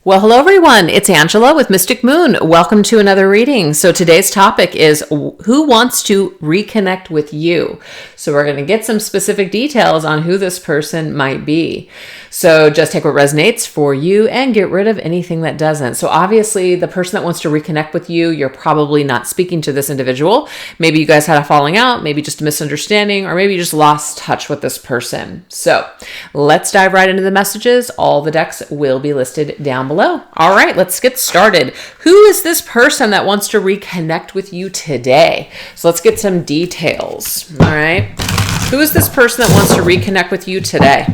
Well, hello everyone. It's Angela with Mystic Moon. Welcome to another reading. So today's topic is who wants to reconnect with you? So we're going to get some specific details on who this person might be. So just take what resonates for you and get rid of anything that doesn't. So obviously the person that wants to reconnect with you, you're probably not speaking to this individual. Maybe you guys had a falling out, maybe just a misunderstanding, or maybe you just lost touch with this person. So let's dive right into the messages. All the decks will be listed down below. All right, let's get started. Who is this person that wants to reconnect with you today? So let's get some details. All right. Who is this person that wants to reconnect with you today?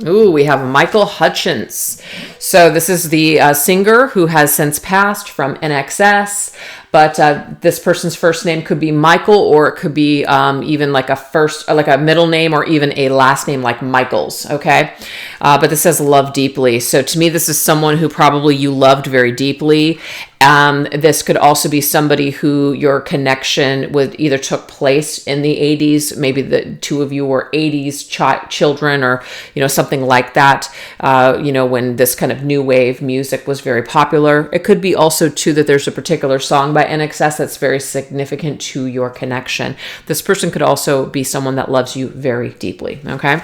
Ooh, we have Michael Hutchins. So this is the singer who has since passed from NXS. But this person's first name could be Michael, or it could be even like a middle name, or even a last name like Michaels. Okay. But this says love deeply. So to me, this is someone who probably you loved very deeply. This could also be somebody who your connection with either took place in the 80s. Maybe the two of you were 80s children, or, something like that. When this kind of new wave music was very popular. It could be also too that there's a particular song by NXS that's very significant to your connection. This person could also be someone that loves you very deeply. Okay.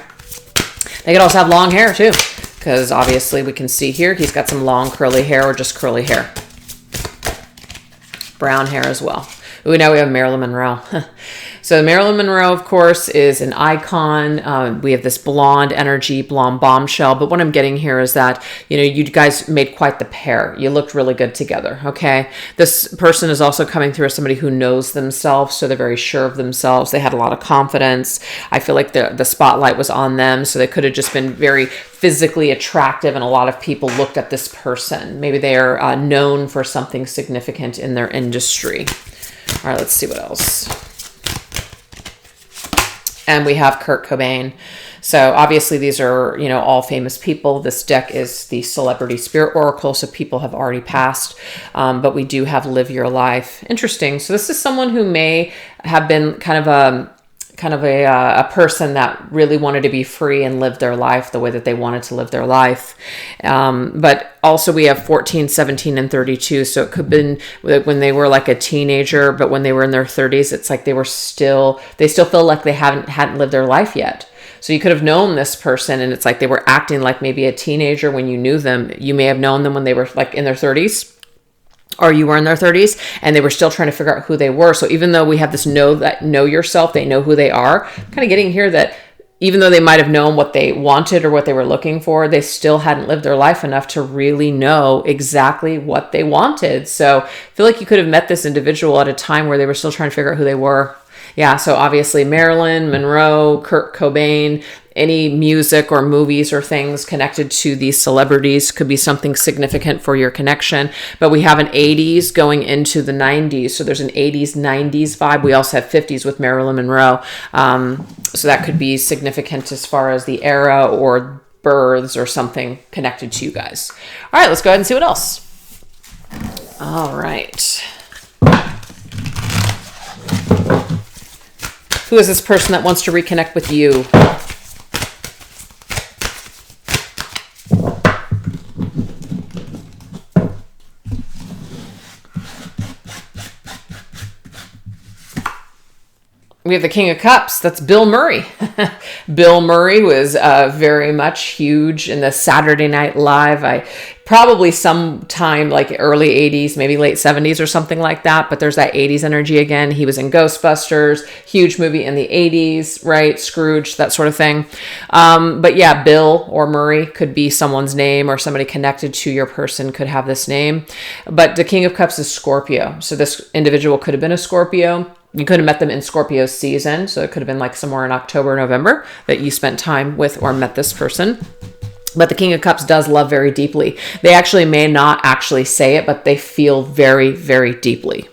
They could also have long hair too, because obviously we can see here he's got some long curly hair, or just curly hair. Brown hair as well. Ooh, now we have Marilyn Monroe. So Marilyn Monroe, of course, is an icon. We have this blonde energy, blonde bombshell. But what I'm getting here is that, you guys made quite the pair. You looked really good together, okay? This person is also coming through as somebody who knows themselves, so they're very sure of themselves. They had a lot of confidence. I feel like the spotlight was on them, so they could have just been very physically attractive, and a lot of people looked at this person. Maybe they are known for something significant in their industry. All right, let's see what else. And we have Kurt Cobain. So obviously these are, all famous people. This deck is the Celebrity Spirit Oracle, so people have already passed. But we do have Live Your Life. Interesting. So this is someone who may have been kind of a person that really wanted to be free and live their life the way that they wanted to live their life. But also we have 14, 17, and 32. So it could have been when they were like a teenager, but when they were in their 30s, it's like they still feel like they hadn't lived their life yet. So you could have known this person, and it's like they were acting like maybe a teenager when you knew them. You may have known them when they were like in their 30s. Or you were in their 30s and they were still trying to figure out who they were. So even though we have this know yourself, they know who they are, kind of getting here that even though they might have known what they wanted or what they were looking for, they still hadn't lived their life enough to really know exactly what they wanted. So I feel like you could have met this individual at a time where they were still trying to figure out who they were. Yeah, so obviously Marilyn Monroe, Kurt Cobain, any music or movies or things connected to these celebrities could be something significant for your connection. But we have an 80s going into the 90s. So there's an 80s, 90s vibe. We also have 50s with Marilyn Monroe. So that could be significant as far as the era or births or something connected to you guys. All right, let's go ahead and see what else. All right. Who is this person that wants to reconnect with you? We have the King of Cups. That's Bill Murray. Bill Murray was very much huge in the Saturday Night Live. Probably sometime like early 80s, maybe late 70s or something like that. But there's that 80s energy again. He was in Ghostbusters, huge movie in the 80s, right? Scrooge, that sort of thing. But yeah, Bill or Murray could be someone's name, or somebody connected to your person could have this name. But the King of Cups is Scorpio. So this individual could have been a Scorpio. You could have met them in Scorpio season. So it could have been like somewhere in October, November that you spent time with or met this person. But the King of Cups does love very deeply. They actually may not actually say it, but they feel very, very deeply.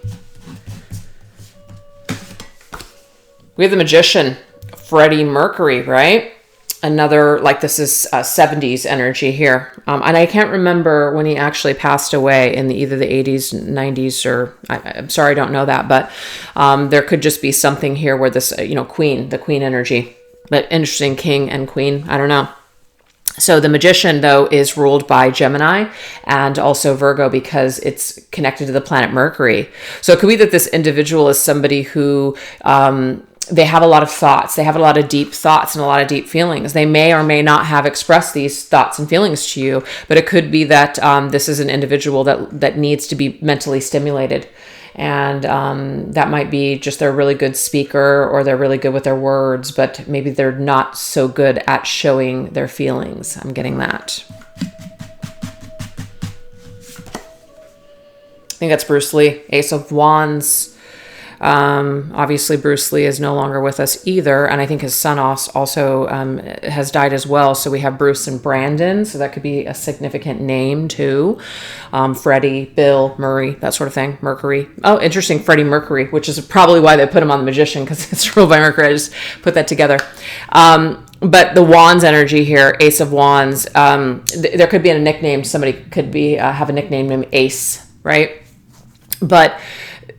We have the Magician, Freddie Mercury, right? Another, like this is 70s energy here. And I can't remember when he actually passed away in either the 80s, 90s, or I'm sorry, I don't know that. But there could just be something here where this, the queen energy. But interesting, king and queen, I don't know. So the magician, though, is ruled by Gemini and also Virgo because it's connected to the planet Mercury. So it could be that this individual is somebody who they have a lot of thoughts. They have a lot of deep thoughts and a lot of deep feelings. They may or may not have expressed these thoughts and feelings to you, but it could be that this is an individual that needs to be mentally stimulated. And that might be just they're a really good speaker or they're really good with their words, but maybe they're not so good at showing their feelings. I'm getting that. I think that's Bruce Lee, Ace of Wands. Obviously Bruce Lee is no longer with us either. And I think his son also has died as well. So we have Bruce and Brandon. So that could be a significant name too. Freddie, Bill, Murray, that sort of thing. Mercury. Oh, interesting. Freddie Mercury, which is probably why they put him on the magician because it's ruled by Mercury. I just put that together. But the Wands energy here, Ace of Wands, there could be a nickname. Somebody could be have a nickname named Ace, right? But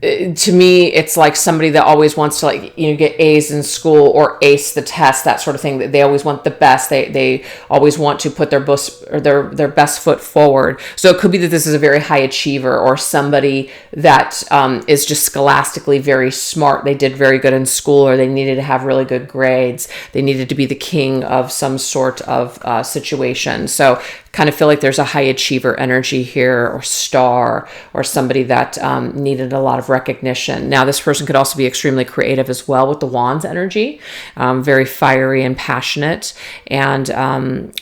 to me, it's like somebody that always wants to get A's in school or ace the test, that sort of thing. They always want the best. They always want to put their best foot forward. So it could be that this is a very high achiever or somebody that is just scholastically very smart. They did very good in school or they needed to have really good grades. They needed to be the king of some sort of situation. So kind of feel like there's a high achiever energy here or star or somebody that needed a lot of recognition. Now, this person could also be extremely creative as well with the Wands energy, very fiery and passionate. And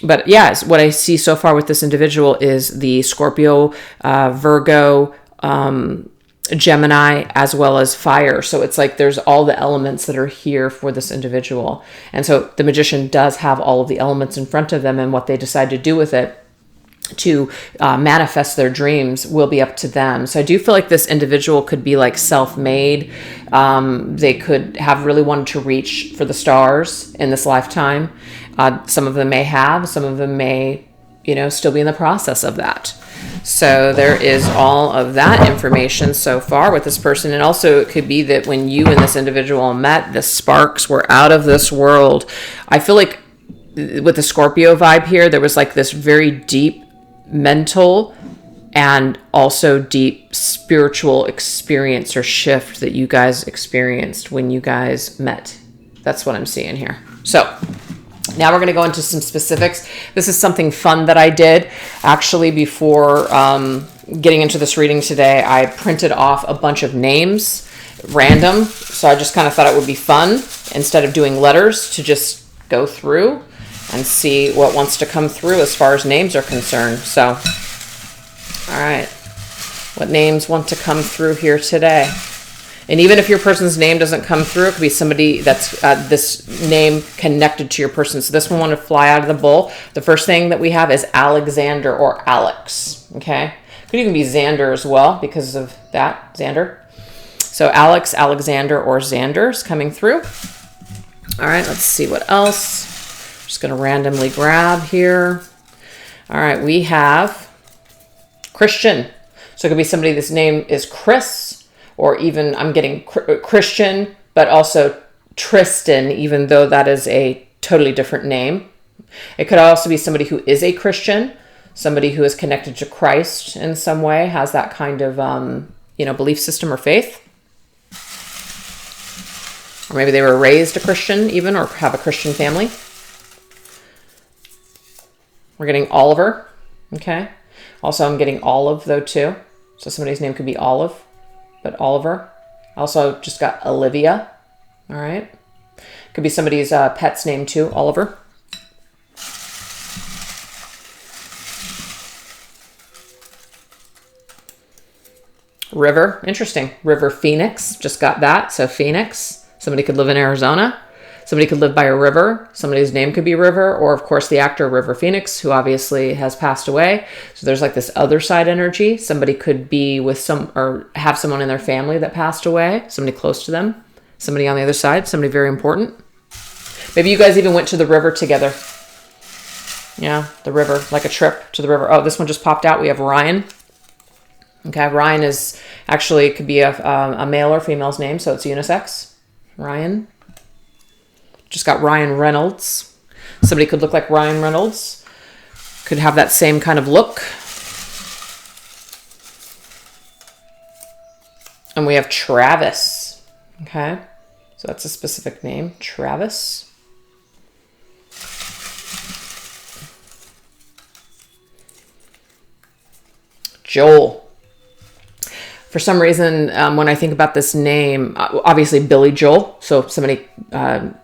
but yeah, what I see so far with this individual is the Scorpio, Virgo, Gemini, as well as fire. So it's like there's all the elements that are here for this individual. And so the magician does have all of the elements in front of them, and what they decide to do with it to manifest their dreams will be up to them. So I do feel like this individual could be like self-made. They could have really wanted to reach for the stars in this lifetime. Some of them may have, some of them may, still be in the process of that. So there is all of that information so far with this person. And also it could be that when you and this individual met, the sparks were out of this world. I feel like with the Scorpio vibe here, there was like this very deep mental and also deep spiritual experience or shift that you guys experienced when you guys met. That's what I'm seeing here. So now we're going to go into some specifics. This is something fun that I did actually before getting into this reading today. I printed off a bunch of names random. So I just kind of thought it would be fun instead of doing letters to just go through and see what wants to come through as far as names are concerned. So, all right, what names want to come through here today? And even if your person's name doesn't come through, it could be somebody that's this name connected to your person. So this one want to fly out of the bowl. The first thing that we have is Alexander or Alex, okay? Could even be Xander as well because of that, Xander. So Alex, Alexander, or Xander is coming through. All right, let's see what else. Just going to randomly grab here. All right, we have Christian. So it could be somebody, this name is Chris, or even I'm getting Christian, but also Tristan, even though that is a totally different name. It could also be somebody who is a Christian, somebody who is connected to Christ in some way, has that kind of, belief system or faith. Or maybe they were raised a Christian even, or have a Christian family. We're getting Oliver, okay? Also, I'm getting Olive, though, too. So somebody's name could be Olive, but Oliver. Also just got Olivia, all right? Could be somebody's pet's name, too, Oliver. River, interesting. River Phoenix, just got that, so Phoenix. Somebody could live in Arizona. Somebody could live by a river. Somebody's name could be River, or of course the actor River Phoenix, who obviously has passed away. So there's like this other side energy. Somebody could be with or have someone in their family that passed away, somebody close to them, somebody on the other side, somebody very important. Maybe you guys even went to the river together. Yeah, the river, like a trip to the river. Oh, this one just popped out. We have Ryan. Okay, Ryan is actually, it could be a male or female's name, so it's unisex. Ryan. Just got Ryan Reynolds. Somebody could look like Ryan Reynolds. Could have that same kind of look. And we have Travis. Okay, so that's a specific name, Travis. Joel. For some reason, when I think about this name, obviously Billy Joel. So somebody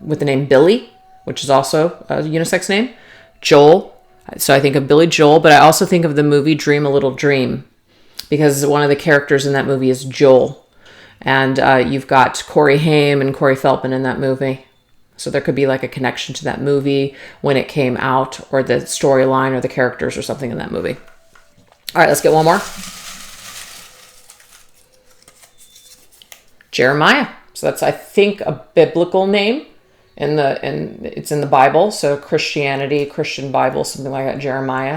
with the name Billy, which is also a unisex name. Joel. So I think of Billy Joel, but I also think of the movie Dream a Little Dream, because one of the characters in that movie is Joel. And you've got Corey Haim and Corey Feldman in that movie. So there could be like a connection to that movie when it came out, or the storyline or the characters or something in that movie. All right, let's get one more. Jeremiah. So that's, I think, a biblical name it's in the Bible. So Christianity, Christian Bible, something like that. Jeremiah.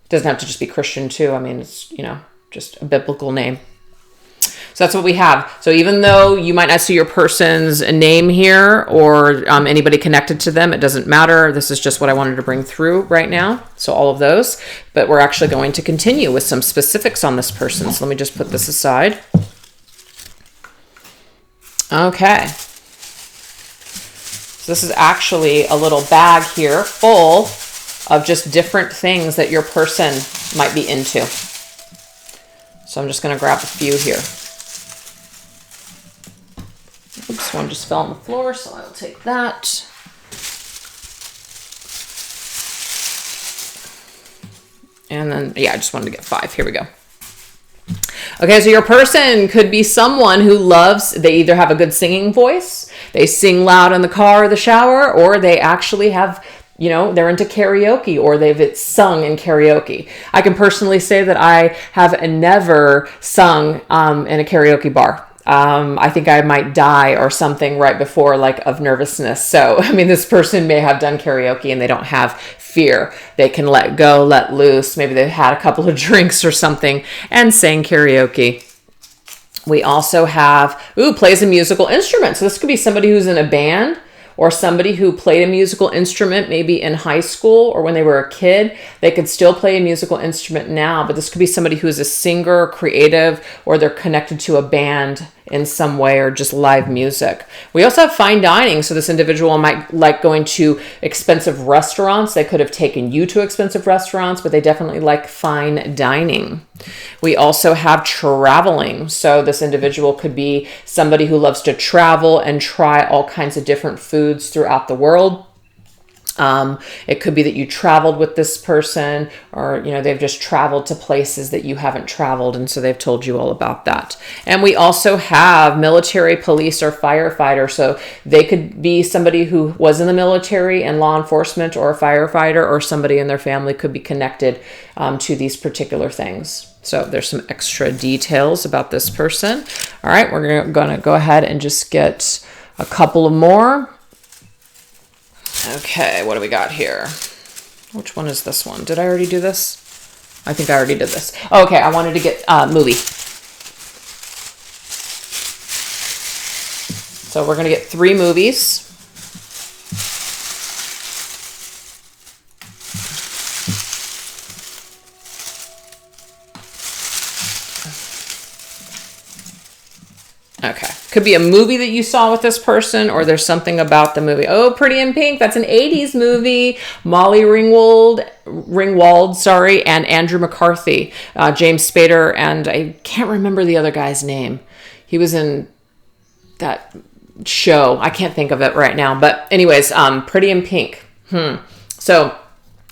It doesn't have to just be Christian too. I mean, it's, just a biblical name. So that's what we have. So even though you might not see your person's name here or anybody connected to them, it doesn't matter. This is just what I wanted to bring through right now. So all of those, but we're actually going to continue with some specifics on this person. So let me just put this aside. Okay. So this is actually a little bag here full of just different things that your person might be into. So I'm just going to grab a few here. Oops, one just fell on the floor, so I'll take that. And then, yeah, I just wanted to get 5. Here we go. Okay, so your person could be someone who they either have a good singing voice, they sing loud in the car or the shower, or they actually have, they're into karaoke, or they've sung in karaoke. I can personally say that I have never sung in a karaoke bar. I think I might die or something right before, of nervousness. So, this person may have done karaoke and they don't have fear. They can let go, let loose. Maybe they've had a couple of drinks or something and sang karaoke. We also have, plays a musical instrument. So this could be somebody who's in a band, or somebody who played a musical instrument maybe in high school or when they were a kid. They could still play a musical instrument now, but this could be somebody who is a singer, creative, or they're connected to a band in some way, or just live music. We also have fine dining. So this individual might like going to expensive restaurants. They could have taken you to expensive restaurants, but they definitely like fine dining. We also have traveling. So this individual could be somebody who loves to travel and try all kinds of different foods throughout the world. It could be that you traveled with this person, or, they've just traveled to places that you haven't traveled. And so they've told you all about that. And we also have military, police, or firefighter. So they could be somebody who was in the military and law enforcement, or a firefighter, or somebody in their family could be connected to these particular things. So there's some extra details about this person. All right, we're going to go ahead and just get a couple of more. Okay, what do we got here? Which one is this one? Did I already do this? I think I already did this. Okay, I wanted to get movie. So we're going to get 3 movies. Okay. Could be a movie that you saw with this person, or there's something about the movie. Oh, Pretty in Pink. That's an 80s movie. Molly Ringwald, and Andrew McCarthy. James Spader, and I can't remember the other guy's name. He was in that show. I can't think of it right now. But anyways, Pretty in Pink. So,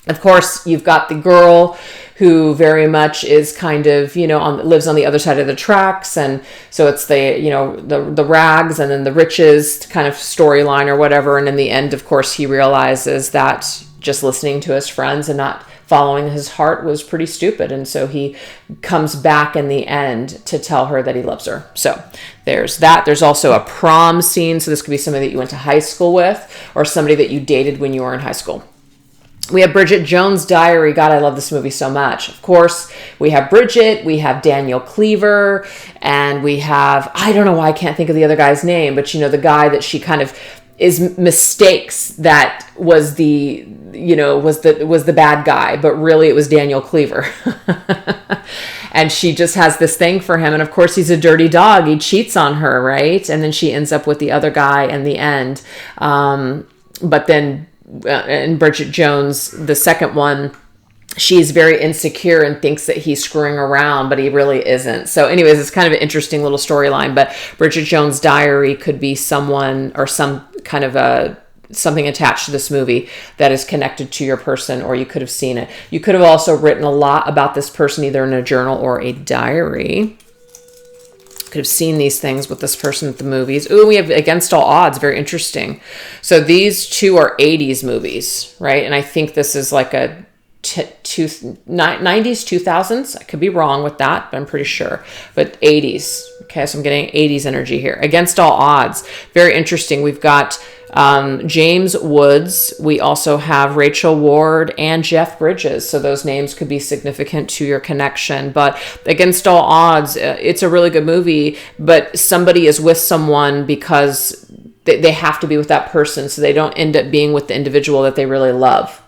of course, you've got the girl who very much is kind of, lives on the other side of the tracks. And so it's the rags and then the riches kind of storyline or whatever. And in the end, of course, he realizes that just listening to his friends and not following his heart was pretty stupid. And so he comes back in the end to tell her that he loves her. So there's that. There's also a prom scene. So this could be somebody that you went to high school with, or somebody that you dated when you were in high school. We have Bridget Jones' Diary. God, I love this movie so much. Of course, we have Bridget, we have Daniel Cleaver, and we have, I don't know why I can't think of the other guy's name, but the guy that she kind of mistakes that was the bad guy, but really it was Daniel Cleaver. And she just has this thing for him. And of course, he's a dirty dog. He cheats on her, right? And then she ends up with the other guy in the end. But then in Bridget Jones, the second one, she's very insecure and thinks that he's screwing around, but he really isn't. So anyways, it's kind of an interesting little storyline. But Bridget Jones' Diary could be someone or some kind of something attached to this movie that is connected to your person, or you could have seen it. You could have also written a lot about this person, either in a journal or a diary. Could have seen these things with this person at the movies. Ooh, we have Against All Odds. Very interesting. So these two are 80s movies, right? And I think this is like a 90s, 2000s. I could be wrong with that, but I'm pretty sure. But 80s. Okay, so I'm getting 80s energy here. Against All Odds. Very interesting. We've got James Woods. We also have Rachel Ward and Jeff Bridges. So those names could be significant to your connection. But Against All Odds, it's a really good movie, but somebody is with someone because they have to be with that person, so they don't end up being with the individual that they really love.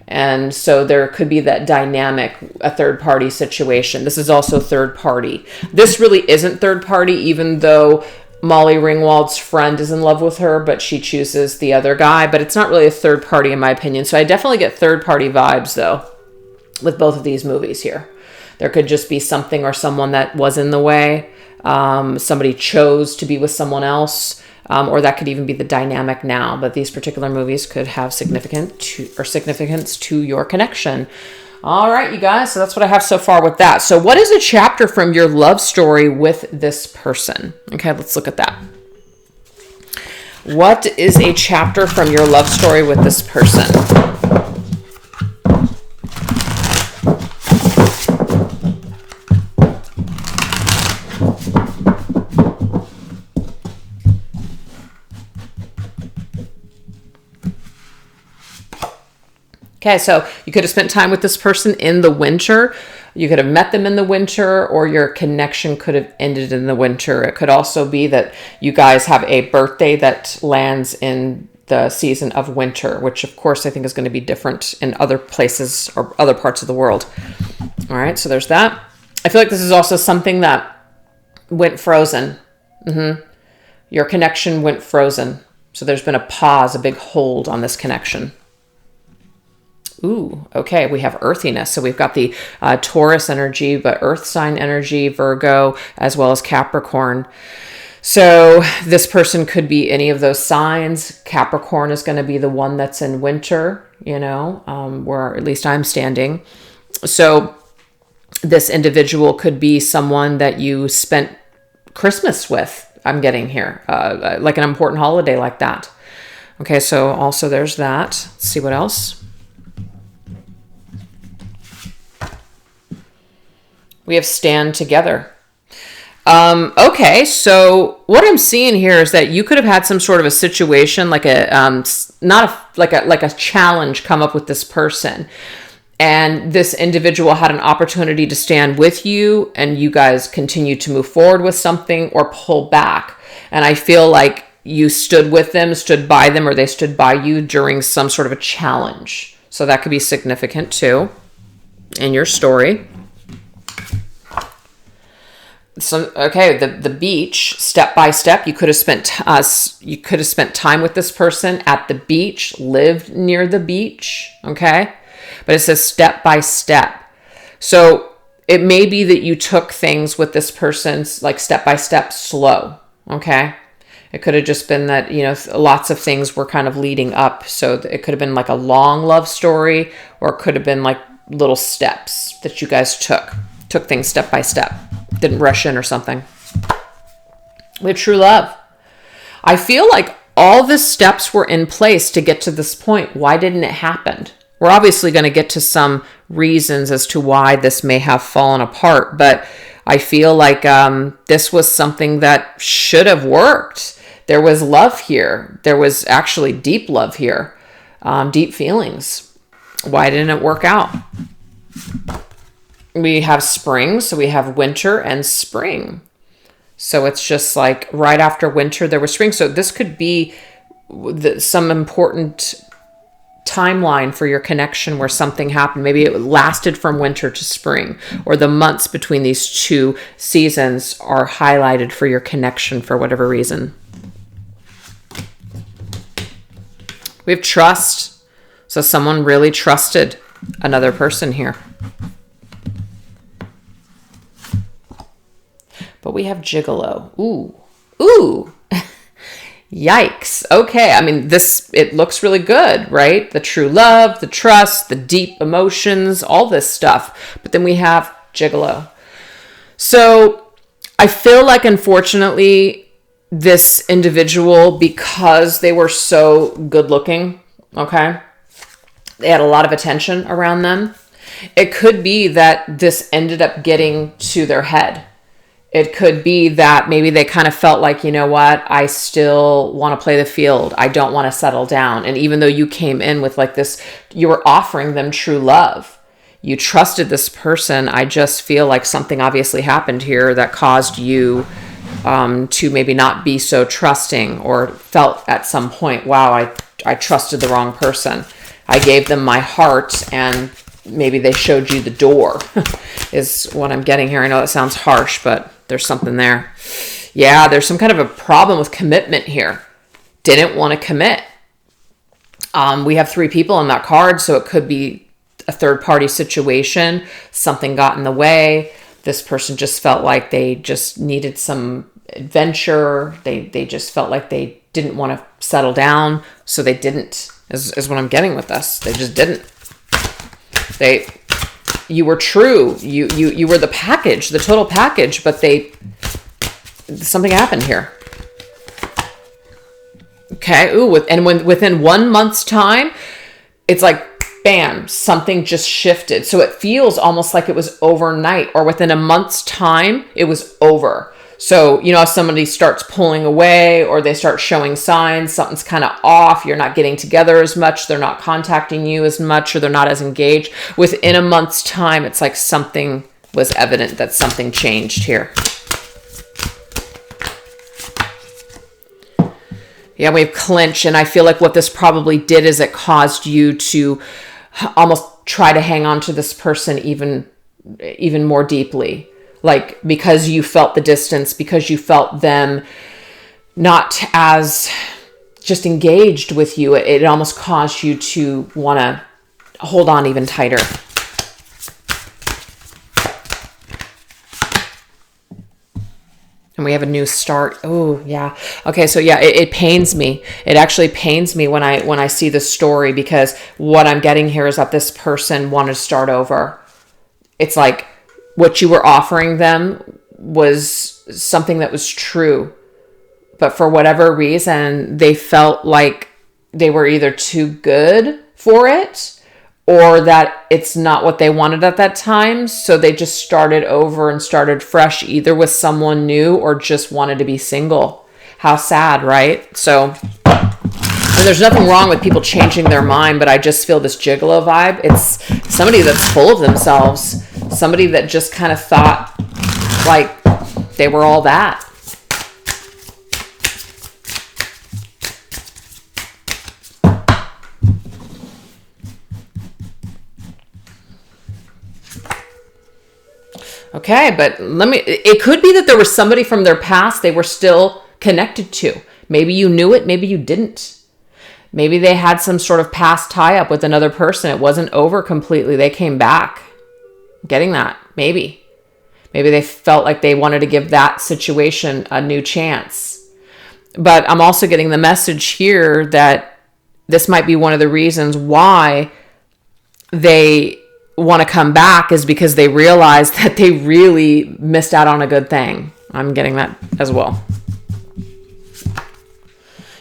And so there could be that dynamic, a third party situation. This is also third party. This really isn't third party, even though Molly Ringwald's friend is in love with her, but she chooses the other guy. But it's not really a third party in my opinion. So I definitely get third party vibes though with both of these movies here. There could just be something or someone that was in the way. Somebody chose to be with someone else. Or that could even be the dynamic now. But these particular movies could have significance to your connection. All right, you guys. So that's what I have so far with that. So what is a chapter from your love story with this person? Okay, let's look at that. What is a chapter from your love story with this person? Okay, so you could have spent time with this person in the winter. You could have met them in the winter, or your connection could have ended in the winter. It could also be that you guys have a birthday that lands in the season of winter, which of course I think is going to be different in other places or other parts of the world. All right, so there's that. I feel like this is also something that went frozen. Your connection went frozen. So there's been a pause, a big hold on this connection. Ooh, okay, we have earthiness. So we've got the Taurus energy, but earth sign energy, Virgo, as well as Capricorn. So this person could be any of those signs. Capricorn is going to be the one that's in winter, where at least I'm standing. So this individual could be someone that you spent Christmas with, I'm getting here, like an important holiday like that. Okay, so also there's that. Let's see what else. We have stand together. Okay, so what I'm seeing here is that you could have had some sort of a situation, like a challenge come up with this person, and this individual had an opportunity to stand with you, and you guys continue to move forward with something or pull back. And I feel like you stood with them, stood by them, or they stood by you during some sort of a challenge. So that could be significant too in your story. So okay, the beach, step by step. You could have spent time with this person at the beach, lived near the beach. Okay, but it says step by step. So it may be that you took things with this person like step by step, slow. Okay, it could have just been that lots of things were kind of leading up. So it could have been like a long love story, or it could have been like little steps that you guys took things step by step. Didn't rush in or something. We have true love. I feel like all the steps were in place to get to this point. Why didn't it happen? We're obviously going to get to some reasons as to why this may have fallen apart, but I feel like this was something that should have worked. There was love here. There was actually deep love here, deep feelings. Why didn't it work out? We have spring, so we have winter and spring. So it's just like right after winter, there was spring. So this could be some important timeline for your connection where something happened. Maybe it lasted from winter to spring, or the months between these two seasons are highlighted for your connection for whatever reason. We have trust. So someone really trusted another person here. But we have gigolo. Ooh. Yikes. Okay. I mean, it looks really good, right? The true love, the trust, the deep emotions, all this stuff. But then we have gigolo. So I feel like, unfortunately, this individual, because they were so good looking, okay, they had a lot of attention around them. It could be that this ended up getting to their head. It could be that maybe they kind of felt like, you know what, I still want to play the field. I don't want to settle down. And even though you came in with like this, you were offering them true love. You trusted this person. I just feel like something obviously happened here that caused you to maybe not be so trusting, or felt at some point, wow, I trusted the wrong person. I gave them my heart and maybe they showed you the door is what I'm getting here. I know that sounds harsh, but there's something there. Yeah, there's some kind of a problem with commitment here. Didn't want to commit. We have 3 people on that card, so it could be a third-party situation. Something got in the way. This person just felt like they just needed some adventure. They just felt like they didn't want to settle down, so they didn't, is what I'm getting with this. They just didn't. You were true. You were the package, the total package, but something happened here. Okay. Within 1 month's time, it's like, bam, something just shifted. So it feels almost like it was overnight, or within a month's time, it was over. So, if somebody starts pulling away, or they start showing signs, something's kind of off, you're not getting together as much, they're not contacting you as much, or they're not as engaged. Within a month's time, it's like something was evident, that something changed here. Yeah, we have clinch, and I feel like what this probably did is it caused you to almost try to hang on to this person even more deeply. Like, because you felt the distance, because you felt them not as just engaged with you, it almost caused you to want to hold on even tighter. And we have a new start. Oh, yeah. Okay, so yeah, it pains me. It actually pains me when I see this story, because what I'm getting here is that this person wanted to start over. It's like, what you were offering them was something that was true. But for whatever reason, they felt like they were either too good for it, or that it's not what they wanted at that time. So they just started over and started fresh, either with someone new or just wanted to be single. How sad, right? So, and there's nothing wrong with people changing their mind, but I just feel this gigolo vibe. It's somebody that's full of themselves. Somebody that just kind of thought like they were all that. Okay, but it could be that there was somebody from their past they were still connected to. Maybe you knew it, maybe you didn't. Maybe they had some sort of past tie-up with another person. It wasn't over completely. They came back. Getting that. Maybe they felt like they wanted to give that situation a new chance. But I'm also getting the message here that this might be one of the reasons why they want to come back, is because they realize that they really missed out on a good thing. I'm getting that as well.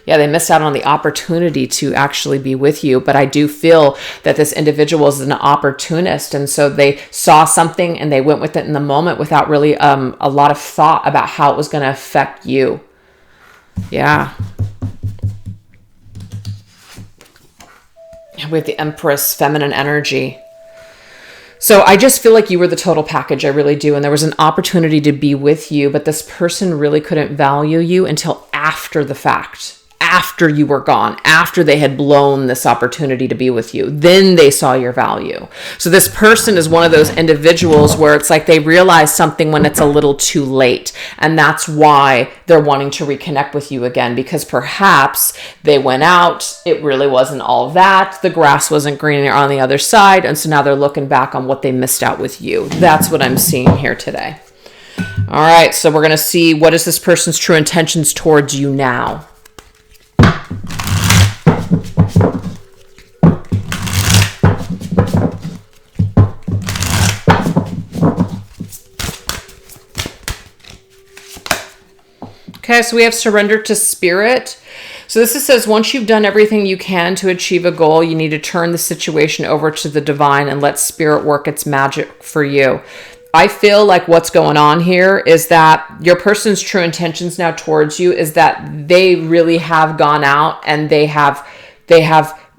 Yeah, they missed out on the opportunity to actually be with you. But I do feel that this individual is an opportunist. And so they saw something and they went with it in the moment without really a lot of thought about how it was going to affect you. Yeah. We have the Empress, feminine energy. So I just feel like you were the total package. I really do. And there was an opportunity to be with you, but this person really couldn't value you until after the fact, after you were gone, after they had blown this opportunity to be with you. Then they saw your value. So this person is one of those individuals where it's like they realize something when it's a little too late. And that's why they're wanting to reconnect with you again, because perhaps they went out, it really wasn't all that, the grass wasn't greener on the other side, and so now they're looking back on what they missed out with you. That's what I'm seeing here today. All right, so we're going to see, what is this person's true intentions towards you now? Okay, so we have surrender to spirit. So this says, once you've done everything you can to achieve a goal, you need to turn the situation over to the divine and let spirit work its magic for you. I feel like what's going on here is that your person's true intentions now towards you is that they really have gone out and they have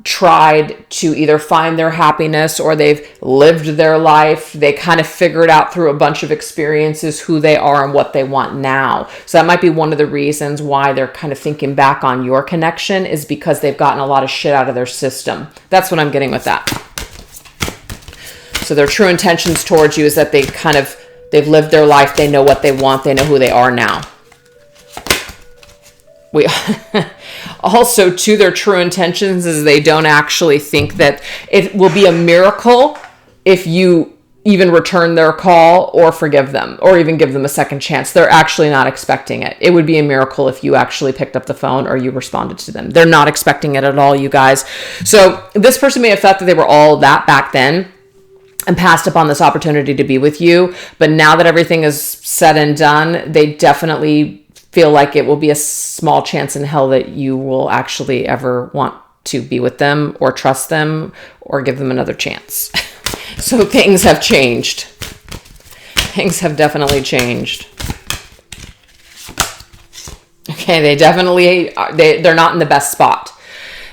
tried to either find their happiness, or they've lived their life. They kind of figured out through a bunch of experiences who they are and what they want now. So that might be one of the reasons why they're kind of thinking back on your connection, is because they've gotten a lot of shit out of their system. That's what I'm getting with that. So their true intentions towards you is that they've lived their life. They know what they want. They know who they are now. We also, to their true intentions, is they don't actually think that it will be a miracle if you even return their call or forgive them or even give them a second chance. They're actually not expecting it. It would be a miracle if you actually picked up the phone or you responded to them. They're not expecting it at all, you guys. So this person may have thought that they were all that back then and passed upon this opportunity to be with you. But now that everything is said and done, they definitely feel like it will be a small chance in hell that you will actually ever want to be with them or trust them or give them another chance. So things have changed. Things have definitely changed. Okay, they're not in the best spot.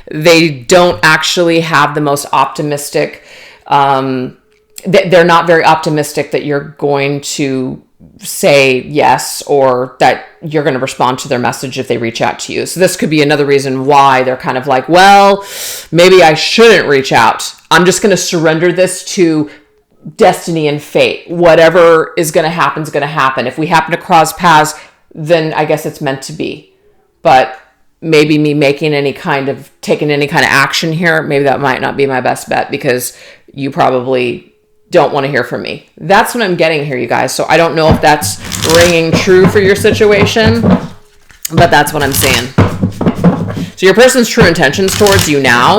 They don't actually have the most optimistic, they're not very optimistic that you're going to say yes, or that you're going to respond to their message if they reach out to you. So this could be another reason why they're kind of like, well, maybe I shouldn't reach out. I'm just going to surrender this to destiny and fate. Whatever is going to happen is going to happen. If we happen to cross paths, then I guess it's meant to be. But maybe me taking any kind of action here, maybe that might not be my best bet, because you probably don't want to hear from me. That's what I'm getting here, you guys. So I don't know if that's ringing true for your situation, but that's what I'm saying. So your person's true intentions towards you now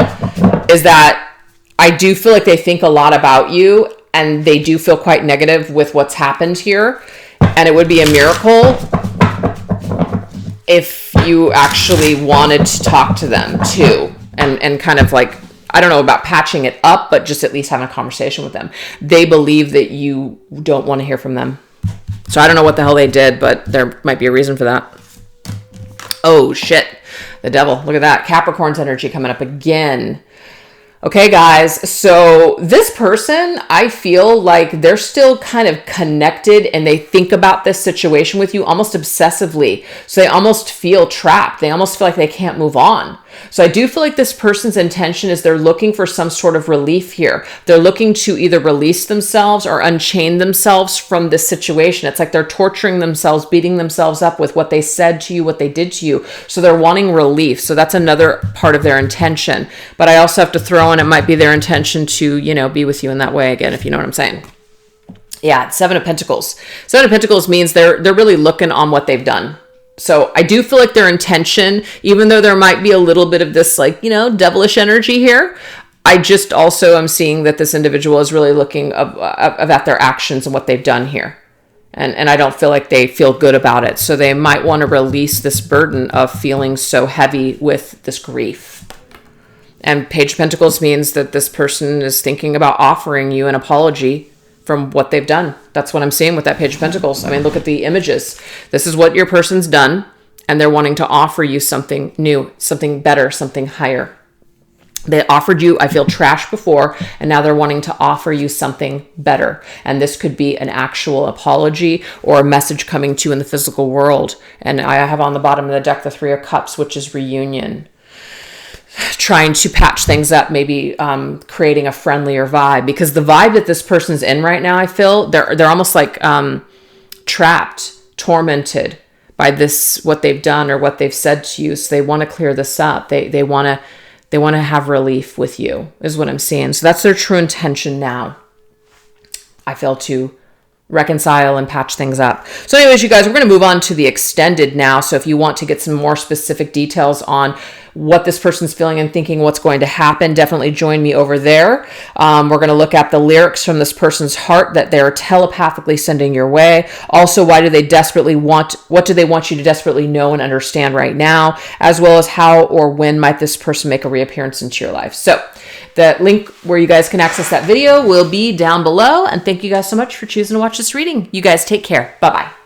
is that I do feel like they think a lot about you, and they do feel quite negative with what's happened here. And it would be a miracle if you actually wanted to talk to them too, and kind of like, I don't know about patching it up, but just at least having a conversation with them. They believe that you don't want to hear from them. So I don't know what the hell they did, but there might be a reason for that. Oh, shit. The devil. Look at that. Capricorn's energy coming up again. Okay, guys. So this person, I feel like they're still kind of connected, and they think about this situation with you almost obsessively. So they almost feel trapped. They almost feel like they can't move on. So I do feel like this person's intention is they're looking for some sort of relief here. They're looking to either release themselves or unchain themselves from this situation. It's like they're torturing themselves, beating themselves up with what they said to you, what they did to you. So they're wanting relief. So that's another part of their intention. But I also have to throw in, it might be their intention to, be with you in that way again, if you know what I'm saying. Yeah, Seven of Pentacles. Seven of Pentacles means they're really looking on what they've done. So I do feel like their intention, even though there might be a little bit of this devilish energy here, I just also am seeing that this individual is really looking at their actions and what they've done here. And I don't feel like they feel good about it. So they might want to release this burden of feeling so heavy with this grief. And Page of Pentacles means that this person is thinking about offering you an apology from what they've done. That's what I'm seeing with that Page of Pentacles. I mean, look at the images. This is what your person's done, and they're wanting to offer you something new, something better, something higher. They offered you, I feel, trash before, and now they're wanting to offer you something better. And this could be an actual apology or a message coming to you in the physical world. And I have on the bottom of the deck the Three of Cups, which is reunion. Trying to patch things up, maybe creating a friendlier vibe. Because the vibe that this person's in right now, I feel, they're almost like trapped, tormented by this, what they've done or what they've said to you. So they want to clear this up. They want to have relief with you, is what I'm seeing. So that's their true intention now, I feel, to reconcile and patch things up. So anyways, you guys, we're going to move on to the extended now. So if you want to get some more specific details on what this person's feeling and thinking, what's going to happen, definitely join me over there. We're going to look at the lyrics from this person's heart that they're telepathically sending your way. Also, what do they want you to desperately know and understand right now, as well as how or when might this person make a reappearance into your life. So the link where you guys can access that video will be down below. And thank you guys so much for choosing to watch this reading. You guys take care. Bye-bye.